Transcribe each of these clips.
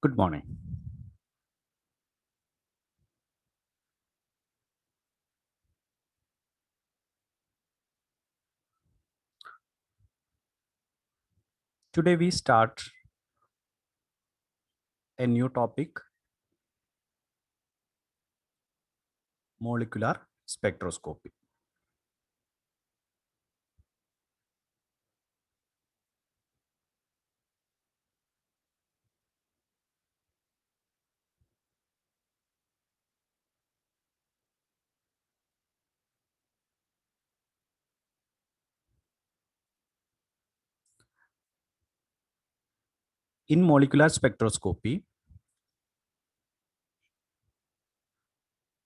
Good morning. Today we start a new topic, molecular spectroscopy. In molecular spectroscopy,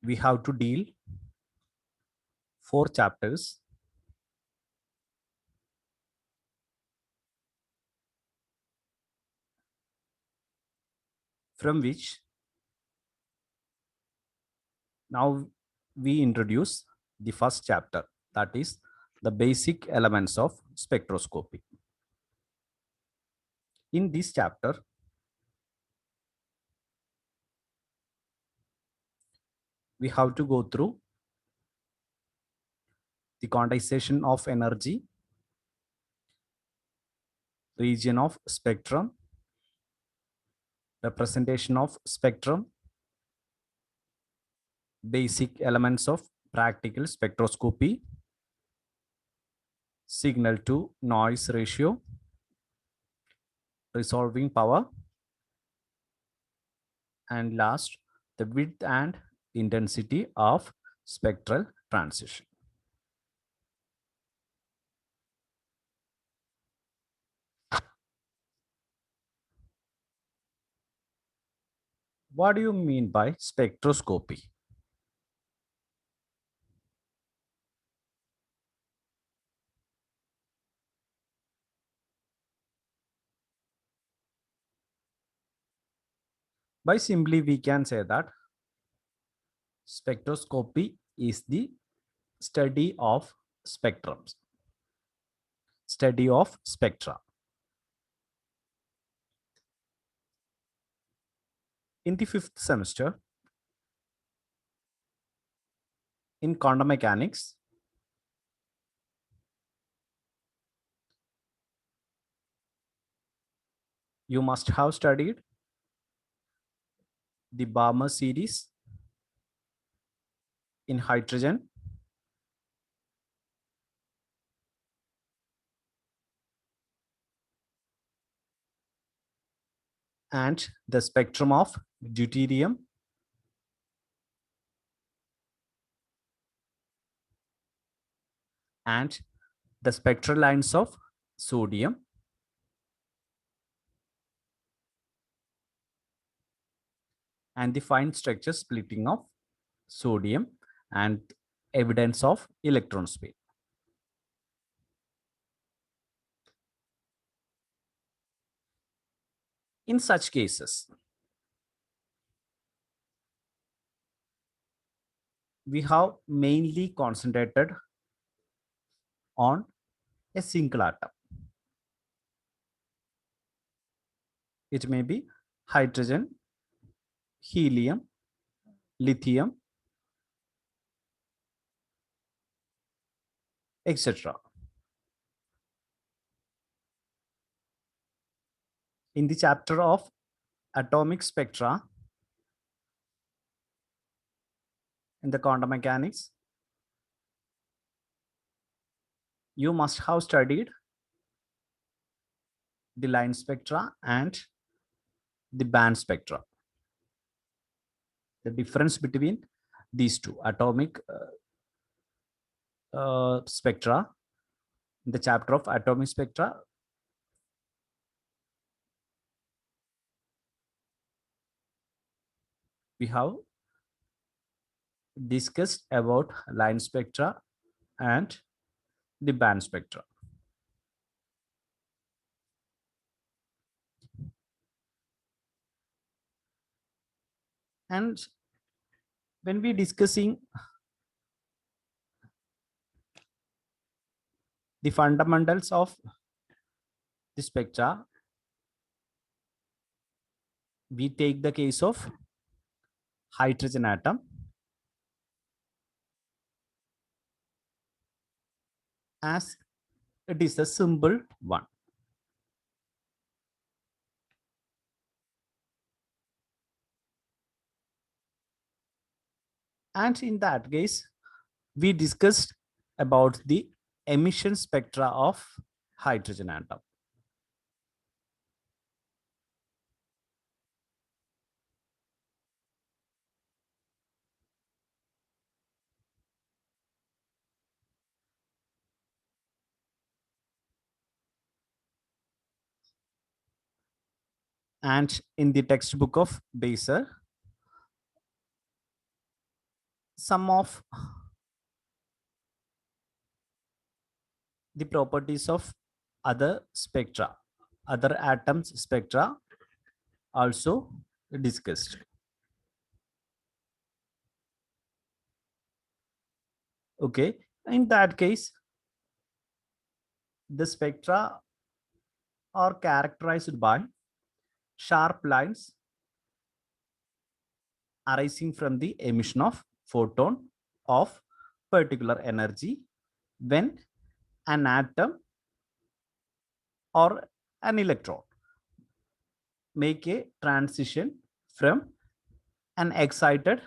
we have to deal four chapters from which now we introduce the first chapter, that is the basic elements of spectroscopy. In this chapter, we have to go through the quantization of energy, region of spectrum, representation of spectrum, basic elements of practical spectroscopy, signal to noise ratio, resolving power, and last, the width and intensity of spectral transition. What do you mean by spectroscopy? By simply, we can say that spectroscopy is the study of spectrums, study of spectra. In the fifth semester, in quantum mechanics, you must have studied the Balmer series in hydrogen, and the spectrum of deuterium, and the spectral lines of sodium, and the fine structure splitting of sodium, and evidence of electron spin. In such cases, we have mainly concentrated on a single atom. It may be hydrogen, helium, lithium, etc. In the chapter of atomic spectra in the quantum mechanics, you must have studied the line spectra and the band spectra. The difference between these two atomic spectra, in the chapter of atomic spectra, we have discussed about line spectra and the band spectra. And when we discussing the fundamentals of the spectra, We take the case of hydrogen atom as it is a simple one. And in that case, we discussed about the emission spectra of hydrogen atom. And in the textbook of Baser, some of the properties of other spectra, other atoms spectra also discussed. Okay, in that case, the spectra are characterized by sharp lines arising from the emission of photon of particular energy when an atom or an electron make a transition from an excited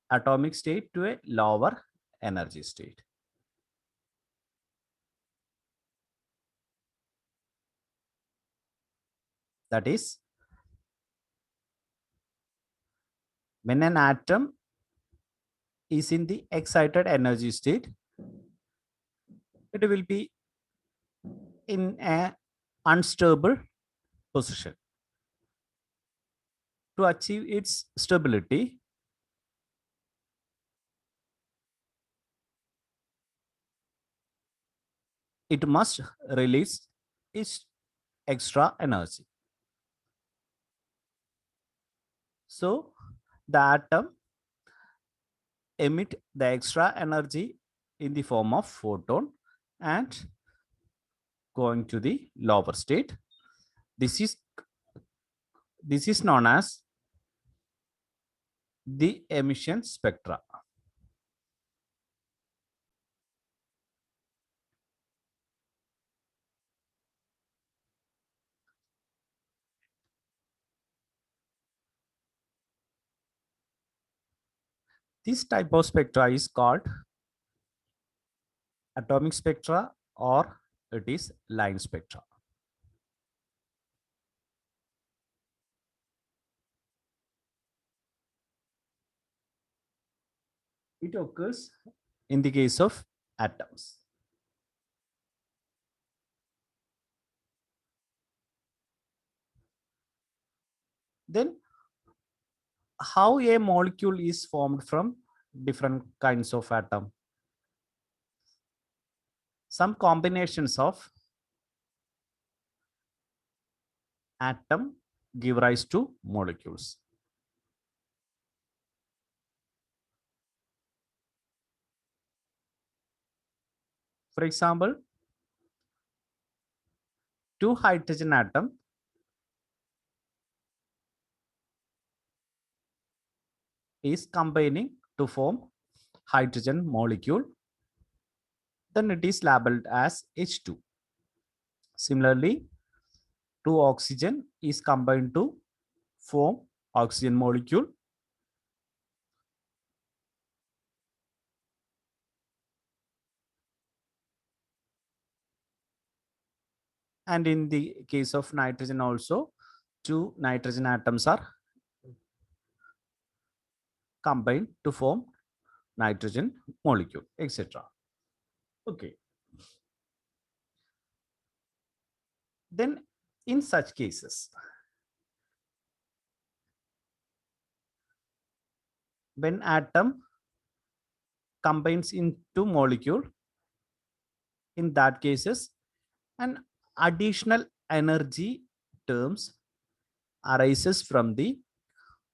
atomic state to a lower energy state. That is, when an atom is in the excited energy state, it will be in an unstable position. To achieve its stability, it must release its extra energy. So the atom emit the extra energy in the form of photon and going to the lower state. This is known as the emission spectra. This type of spectra is called atomic spectra or it is line spectra. It occurs in the case of atoms. Then how a molecule is formed from different kinds of atom? Some combinations of atom give rise to molecules. For example, two hydrogen atom is combining to form hydrogen molecule, then it is labeled as H2. Similarly, two oxygen is combined to form oxygen molecule. And in the case of nitrogen also, two nitrogen atoms are combined to form nitrogen molecule, etc. Okay. Then in such cases, when atom combines into molecule, in that cases, an additional energy terms arises from the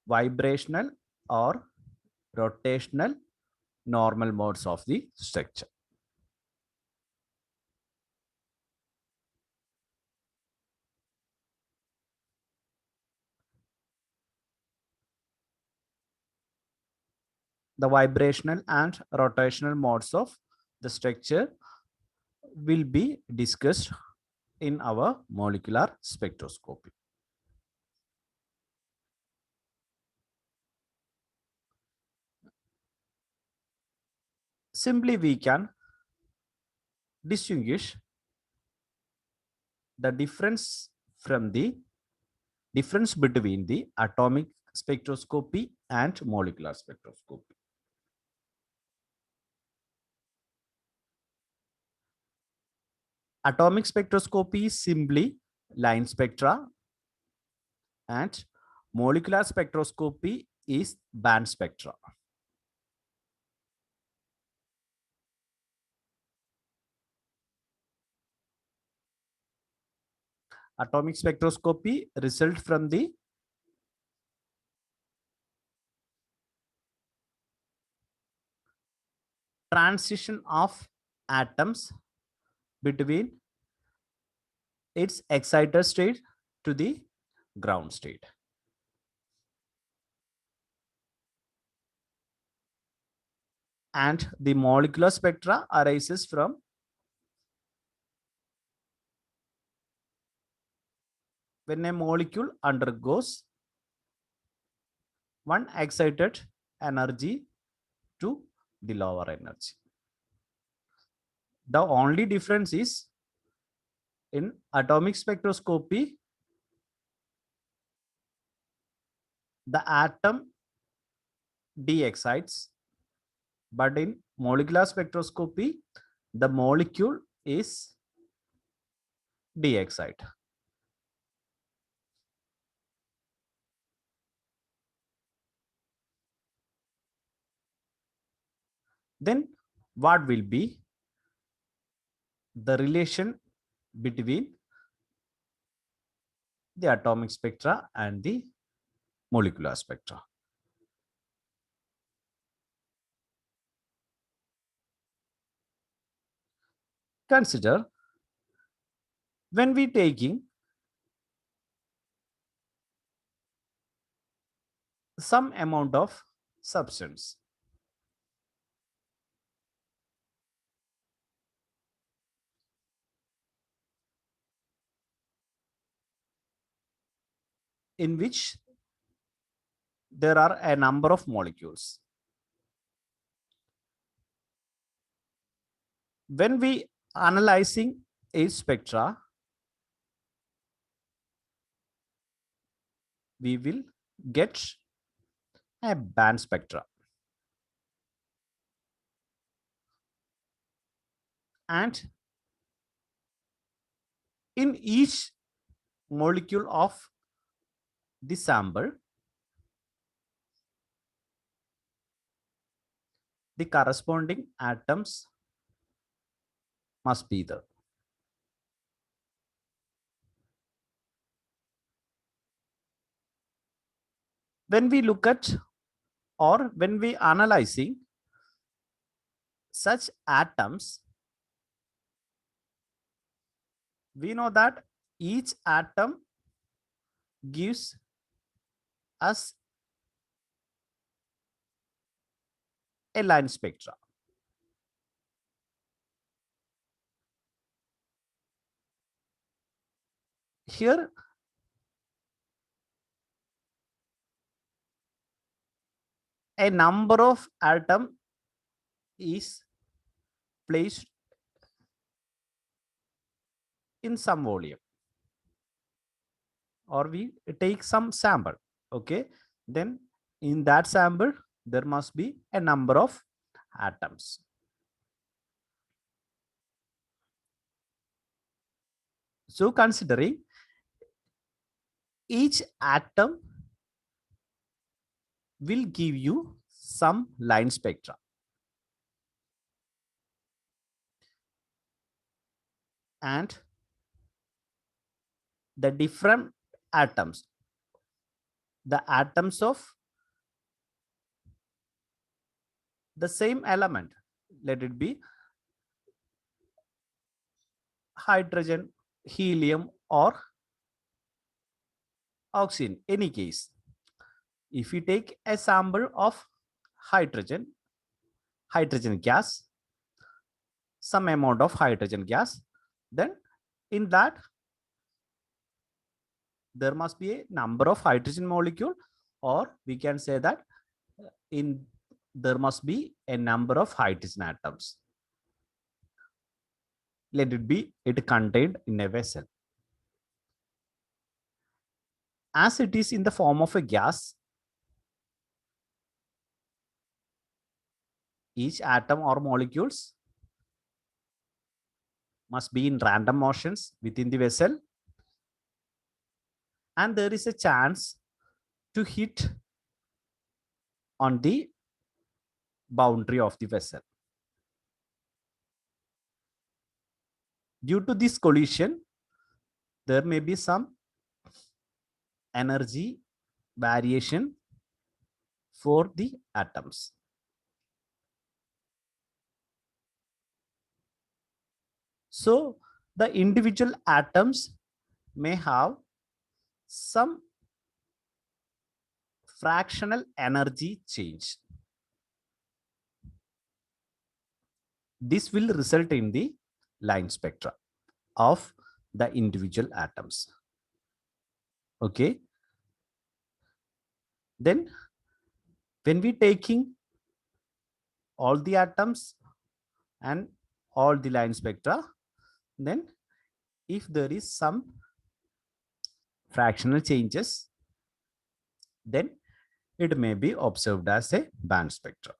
vibrational or rotational normal modes of the structure. the vibrational and rotational modes of the structure will be discussed in our molecular spectroscopy. Simply we can distinguish the difference between the atomic spectroscopy and molecular spectroscopy. Atomic spectroscopy is simply line spectra, and molecular spectroscopy is band spectra. Atomic spectroscopy result from the transition of atoms between its excited state to the ground state. And the molecular spectra arises from when a molecule undergoes one excited energy to the lower energy. The only difference is in atomic spectroscopy, the atom de-excites, but in molecular spectroscopy, the molecule is de-excite. Then what will be the relation between the atomic spectra and the molecular spectra? Consider when we taking some amount of substance, in which there are a number of molecules. When we analyzing a spectra, we will get a band spectra. And in each molecule of the sample, the corresponding atoms must be there. When we look at or when we analyzing such atoms, we know that each atom gives us a line spectra. Here, a number of atom is placed in some volume, or we take some sample. Okay, then in that sample there must be a number of atoms. So considering each atom will give you some line spectra, and the different atoms, the atoms of the same element, let it be hydrogen, helium, or oxygen, any case, if we take a sample of hydrogen gas, some amount of hydrogen gas. Then in that there must be a number of hydrogen molecule, or we can say that in there must be a number of hydrogen atoms. Let it be it contained in a vessel. As it is in the form of a gas, each atom or molecules must be in random motions within the vessel, and there is a chance to hit on the boundary of the vessel. Due to this collision, there may be some energy variation for the atoms. So the individual atoms may have some fractional energy change. This will result in the line spectra of the individual atoms. Okay. Then when we taking all the atoms and all the line spectra, then if there is some fractional changes, then it may be observed as a band spectra.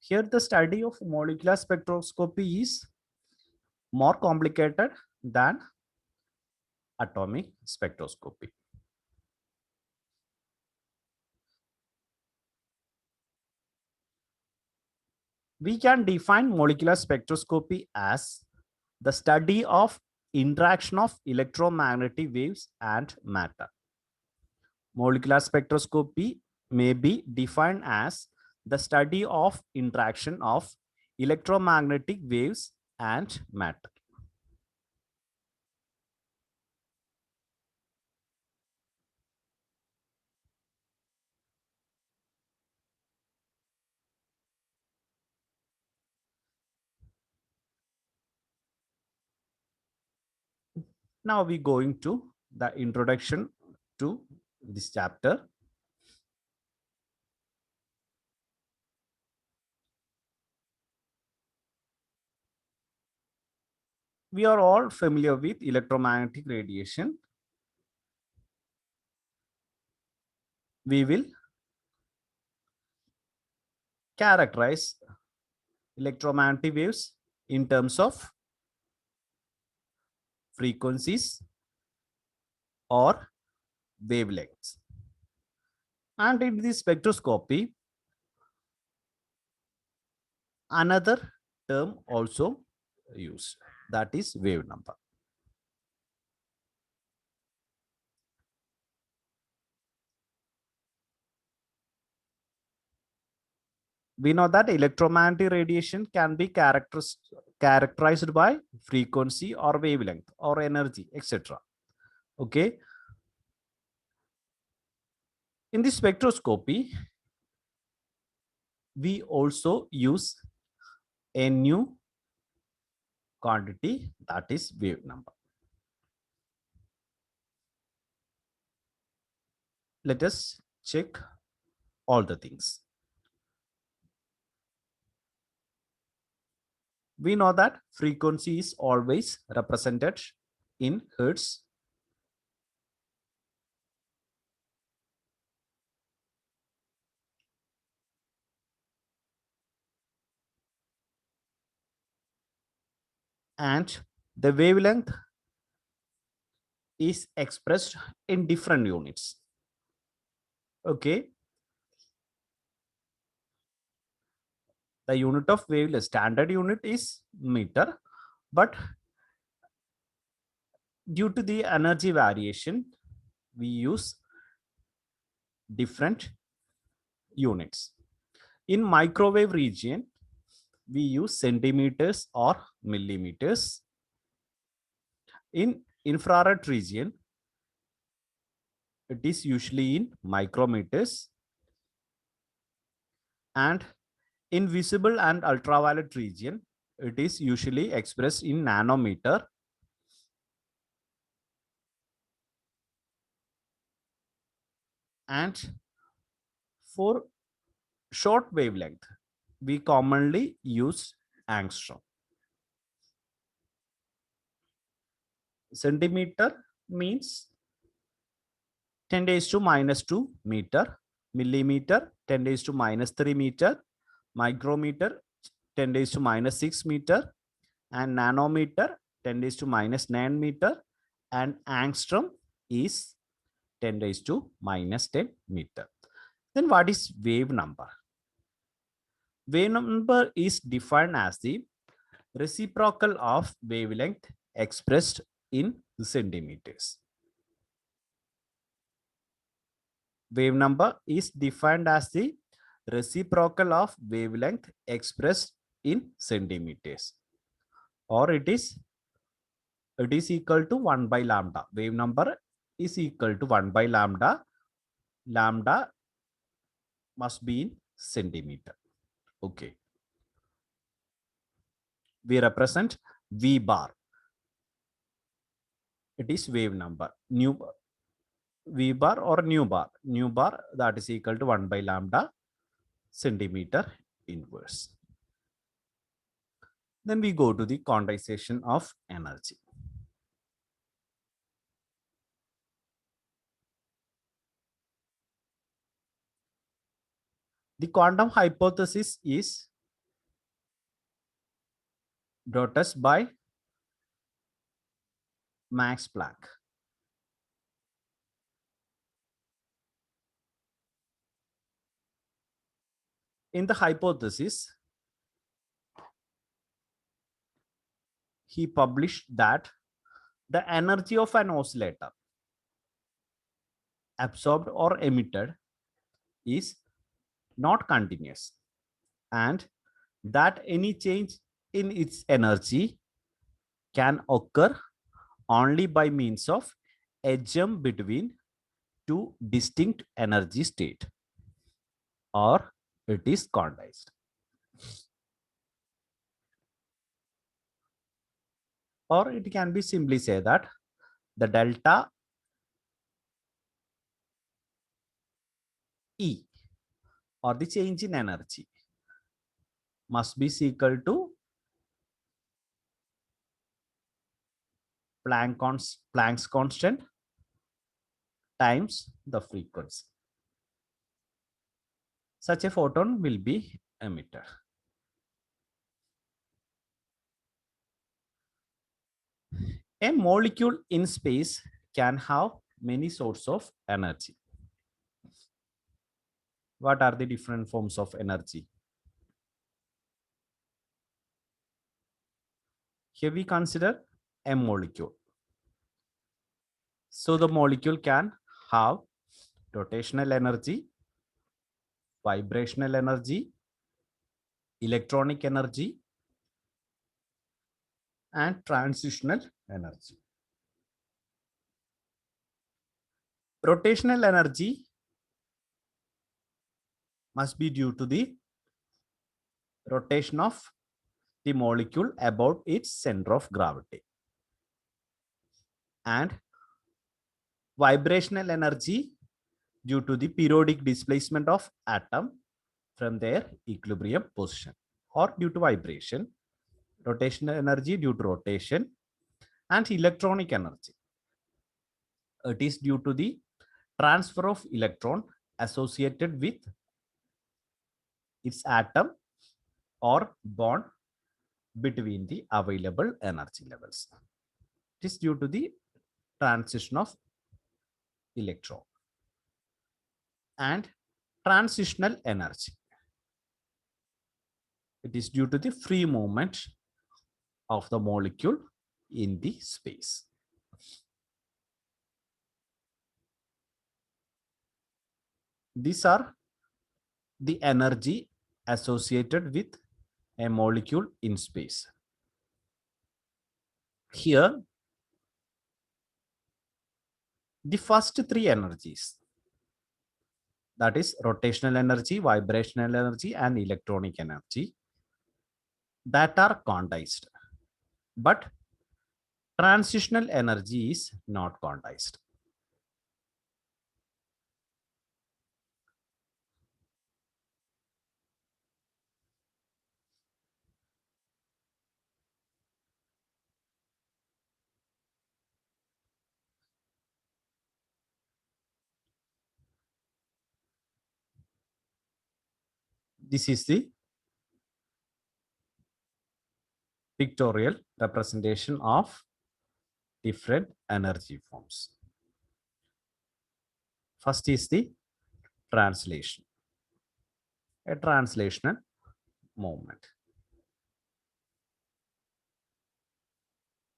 Here the study of molecular spectroscopy is more complicated than atomic spectroscopy. We can define molecular spectroscopy as the study of interaction of electromagnetic waves and matter. Molecular spectroscopy may be defined as the study of interaction of electromagnetic waves and matter. Now we going to the introduction to this chapter. We are all familiar with electromagnetic radiation. We will characterize electromagnetic waves in terms of frequencies or wavelengths. And in the spectroscopy, another term also used, that is wave number. We know that electromagnetic radiation can be characterized by frequency or wavelength or energy, etc. Okay. In the spectroscopy, we also use a new quantity, that is wave number. Let us check all the things. We know that frequency is always represented in hertz. And the wavelength is expressed in different units. Okay. The unit of wavelength, standard unit is meter, but due to the energy variation, we use different units. In microwave region, we use centimeters or millimeters. In infrared region, it is usually in micrometers, and in visible and ultraviolet region, it is usually expressed in nanometer. And for short wavelength, we commonly use angstrom. Centimeter means 10 raised to minus 2 meter, millimeter 10 raised to minus 3 meter, micrometer 10 raised to minus 6 meter, and nanometer 10 raised to minus 9 meter, and angstrom is 10 raised to minus 10 meter. Then what is wave number? Wave number is defined as the reciprocal of wavelength expressed in centimeters. Wave number is defined as the reciprocal of wavelength expressed in centimeters, or it is equal to 1 by lambda. Wave number is equal to 1 by lambda. Lambda must be in centimeter. Okay. We represent V bar. It is wave number. New V bar or nu bar. Nu bar, that is equal to 1 by lambda centimeter inverse. Then we go to the quantization of energy. The quantum hypothesis is proposed by Max Planck. In the hypothesis, he published that the energy of an oscillator absorbed or emitted is not continuous, and that any change in its energy can occur only by means of a jump between two distinct energy states, or it is quantized. Or it can be simply say that the delta E, or the change in energy, must be equal to Planck's constant times the frequency. Such a photon will be emitted. A molecule in space can have many sources of energy. What are the different forms of energy? Here we consider a molecule. So the molecule can have rotational energy, vibrational energy, electronic energy, and transitional energy. Rotational energy must be due to the rotation of the molecule about its center of gravity. And vibrational energy due to the periodic displacement of atom from their equilibrium position, or due to vibration. Rotational energy due to rotation, and electronic energy, it is due to the transfer of electron associated with its atom or bond between the available energy levels. It is due to the transition of electron. And transitional energy, it is due to the free movement of the molecule in the space. These are the energy associated with a molecule in space. Here, the first three energies, that is rotational energy, vibrational energy, and electronic energy, that are quantized. But transitional energy is not quantized. This is the pictorial representation of different energy forms. First is the translation, a translational movement.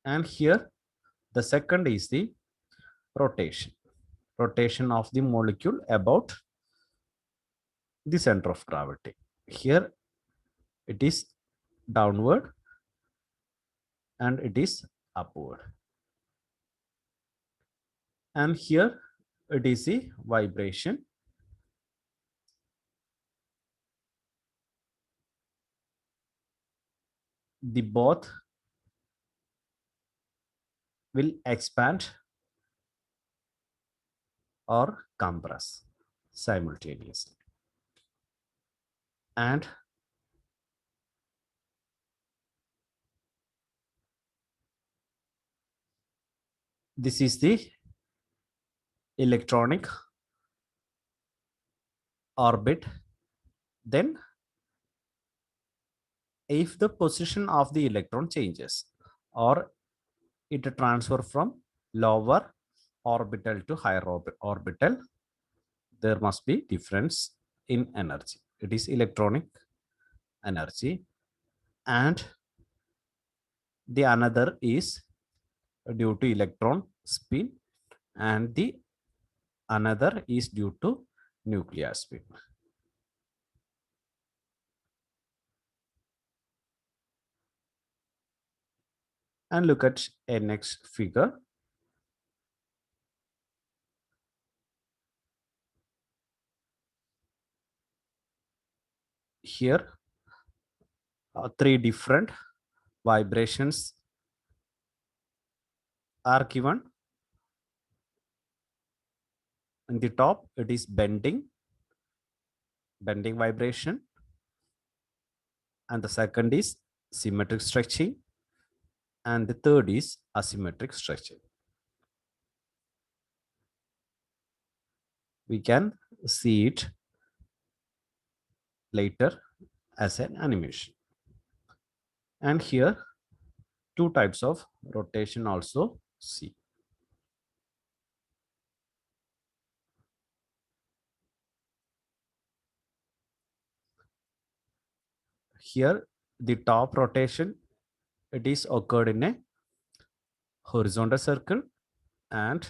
And here, the second is the rotation, rotation of the molecule about the center of gravity. Here, it is downward and it is upward. And here, it is a vibration. The both will expand or compress simultaneously. And this is the electronic orbit. Then, if the position of the electron changes or it transfer from lower orbital to higher orbital, there must be difference in energy. It is electronic energy. And the another is due to electron spin, and the another is due to nuclear spin. And look at a next figure. Here, three different vibrations are given. In the top, it is bending vibration, and the second is symmetric stretching, and the third is asymmetric stretching. We can see it later as an animation. And here, two types of rotation also see. Here, the top rotation, it is occurred in a horizontal circle, and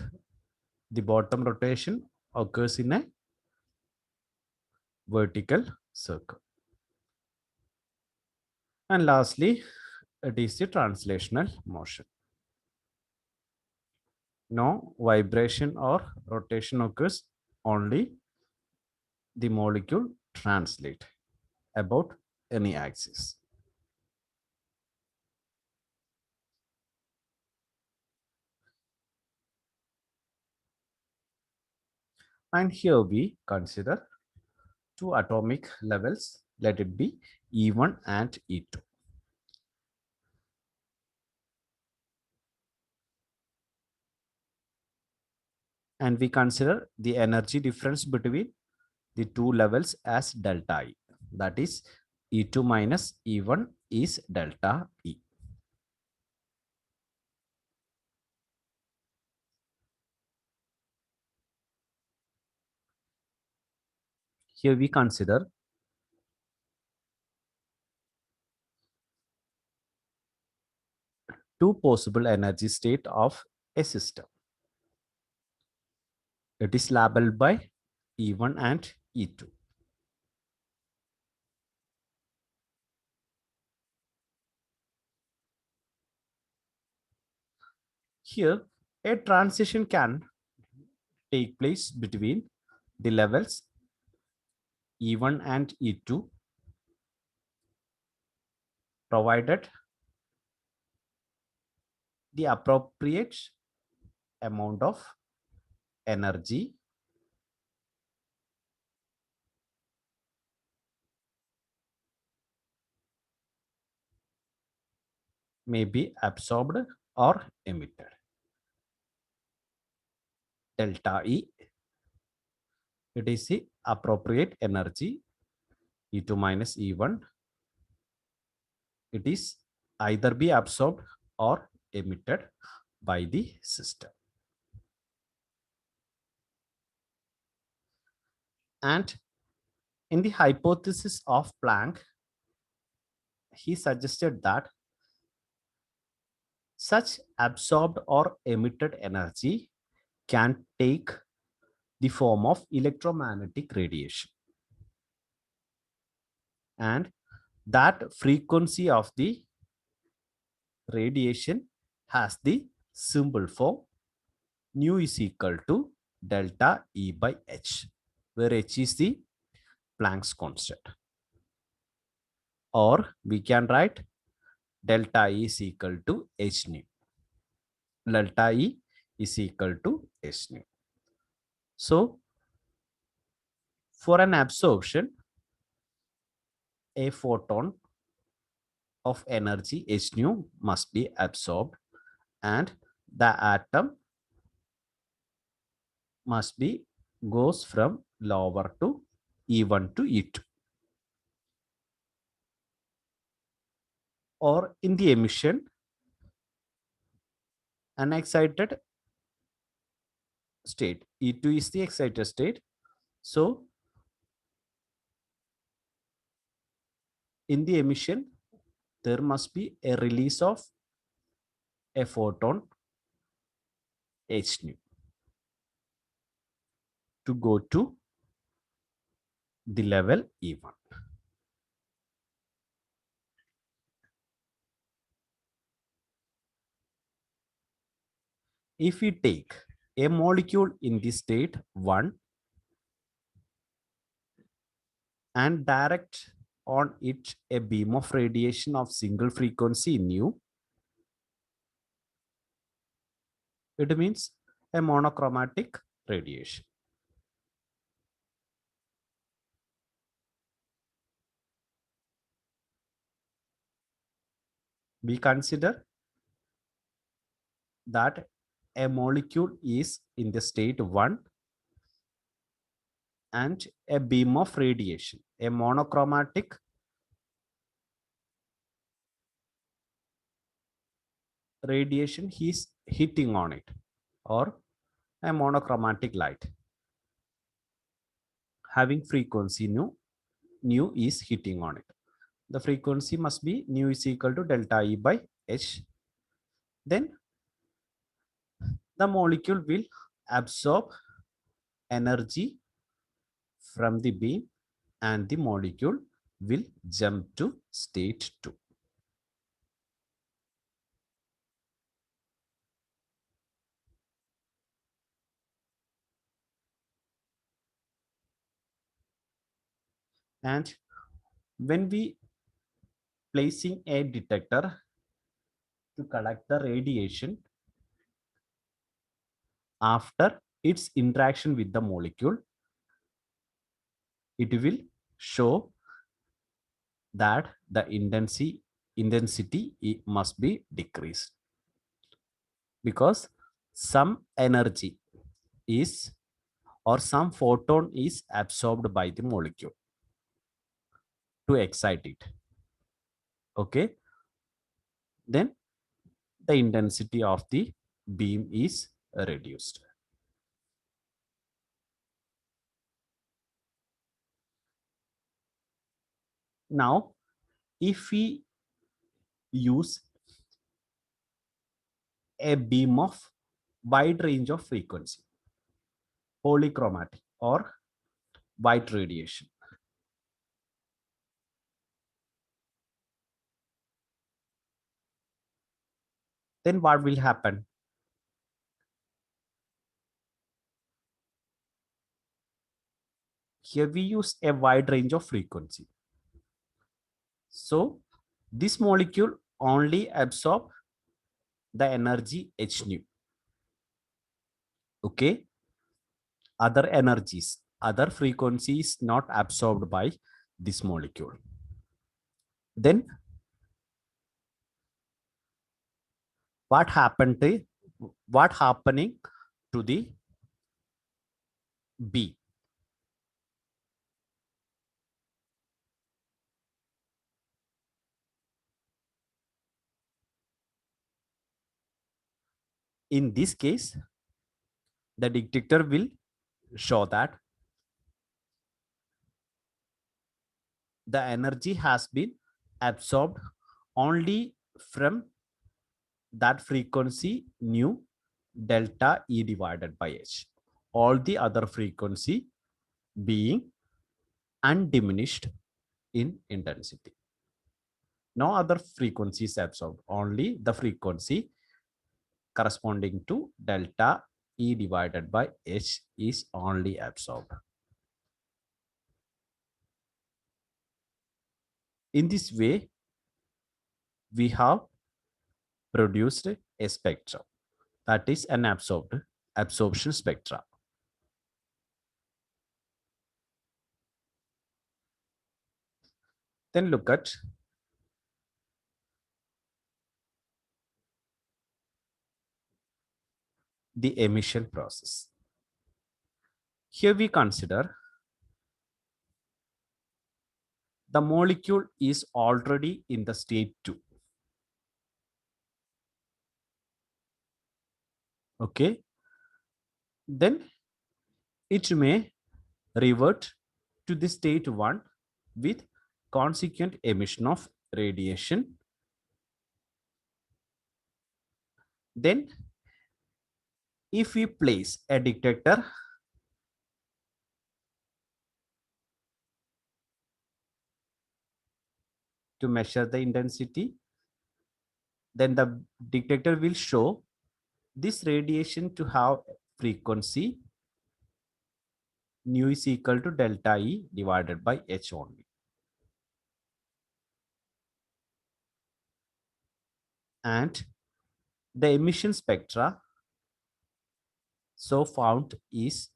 the bottom rotation occurs in a vertical circle. And lastly, it is the translational motion. No vibration or rotation occurs, only the molecule translate about any axis. And here we consider two atomic levels, let it be E1 and E2. And we consider the energy difference between the two levels as delta E. That is, E2 minus E1 is delta E. Here we consider two possible energy state of a system. It is labeled by E1 and E2. Here, a transition can take place between the levels E1 and E2, provided the appropriate amount of energy may be absorbed or emitted. Delta E, it is the appropriate energy, E2 minus E1. It is either be absorbed or emitted by the system. And in the hypothesis of Planck, he suggested that such absorbed or emitted energy can take the form of electromagnetic radiation. And that frequency of the radiation has the symbol form nu is equal to delta E by H, where H is the Planck's constant. Or we can write delta E is equal to H nu. Delta E is equal to H nu. So for an absorption, a photon of energy H nu must be absorbed and the atom must be goes from lower to E1 to E2. Or in the emission, an excited state, E2 is the excited state. So in the emission, there must be a release of a photon H nu to go to the level E1. If we take a molecule in the state 1 and direct on it a beam of radiation of single frequency nu, it means a monochromatic radiation. We consider that a molecule is in the state 1 and a beam of radiation, a monochromatic radiation is hitting on it, or a monochromatic light having frequency nu is hitting on it. The frequency must be nu is equal to delta E by H. Then the molecule will absorb energy from the beam and the molecule will jump to state 2. And when we placing a detector to collect the radiation after its interaction with the molecule, it will show that the intensity must be decreased because some energy is or some photon is absorbed by the molecule to excite it. Okay, then the intensity of the beam is reduced. Now if we use a beam of wide range of frequency, polychromatic or white radiation, then what will happen? Here we use a wide range of frequency. So this molecule only absorb the energy h nu. Okay, other energies, other frequencies not absorbed by this molecule. Then what happened to what happening to the B? In this case, the detector will show that the energy has been absorbed only from that frequency nu delta E divided by H. All the other frequency being undiminished in intensity. No other frequency is absorbed, only the frequency corresponding to delta E divided by H is only absorbed. In this way, we have produced a spectrum, that is an absorption spectra. Then look at the emission process. Here we consider the molecule is already in the state 2. Okay, then it may revert to the state 1 with consequent emission of radiation. Then if we place a detector to measure the intensity, then the detector will show this radiation to have frequency nu is equal to delta E divided by H only. And the emission spectra so found is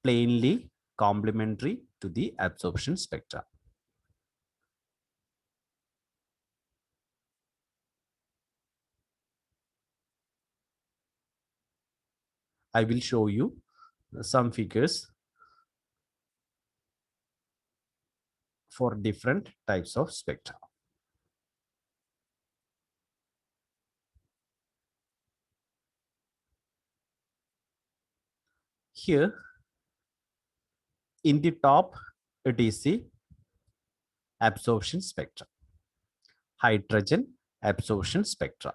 plainly complementary to the absorption spectra. I will show you some figures for different types of spectra. Here in the top, it is the absorption spectra, hydrogen absorption spectra.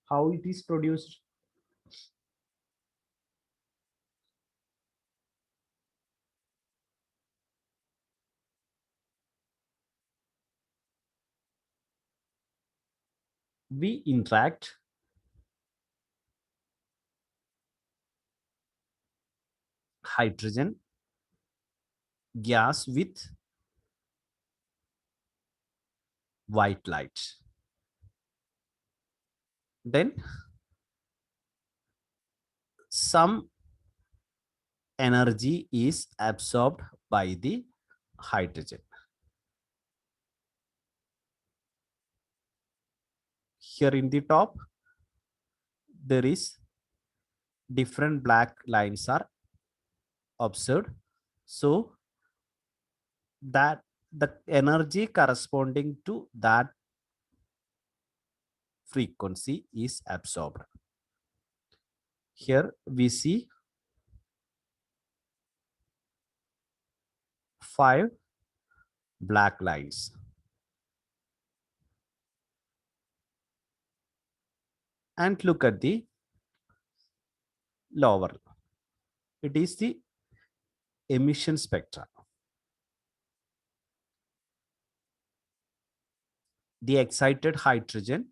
How it is produced? We interact hydrogen gas with white light. Then some energy is absorbed by the hydrogen. Here in the top, there is different black lines are observed. So that the energy corresponding to that frequency is absorbed. Here we see 5 black lines. And look at the lower. It is the emission spectra. The excited hydrogen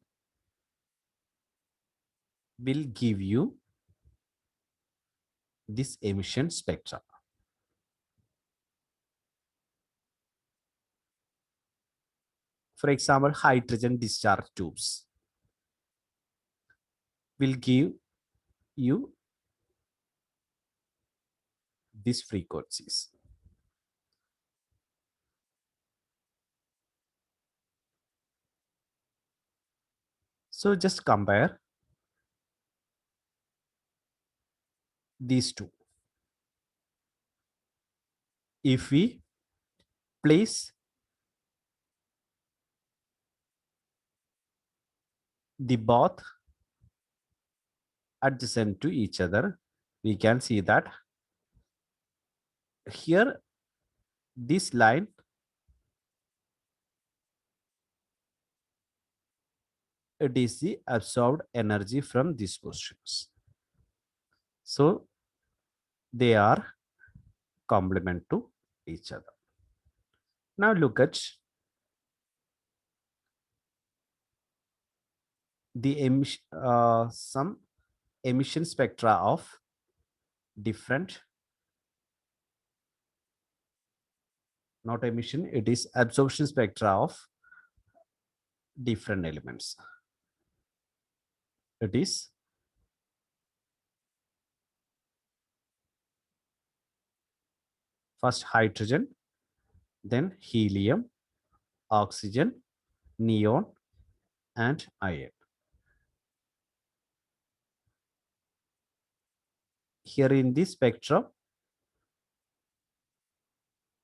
will give you this emission spectra. For example, hydrogen discharge tubes will give you these frequencies. So just compare these two. If we place the both adjacent to each other, we can see that here this line it is the absorbed energy from these positions. So they are complement to each other. Now look at the some emission spectra of different, not emission, it is absorption spectra of different elements. It is first hydrogen, then helium, oxygen, neon, and iron. Here in this spectrum,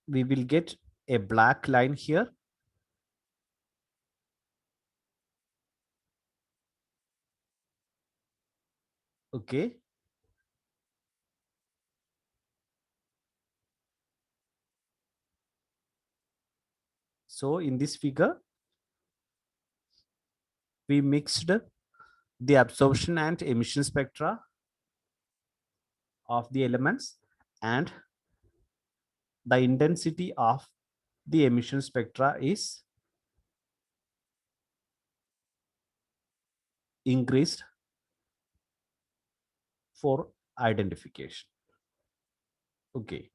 we will get a black line here. Okay. So in this figure, we mixed the absorption and emission spectra of the elements, and the intensity of the emission spectra is increased for identification. Okay.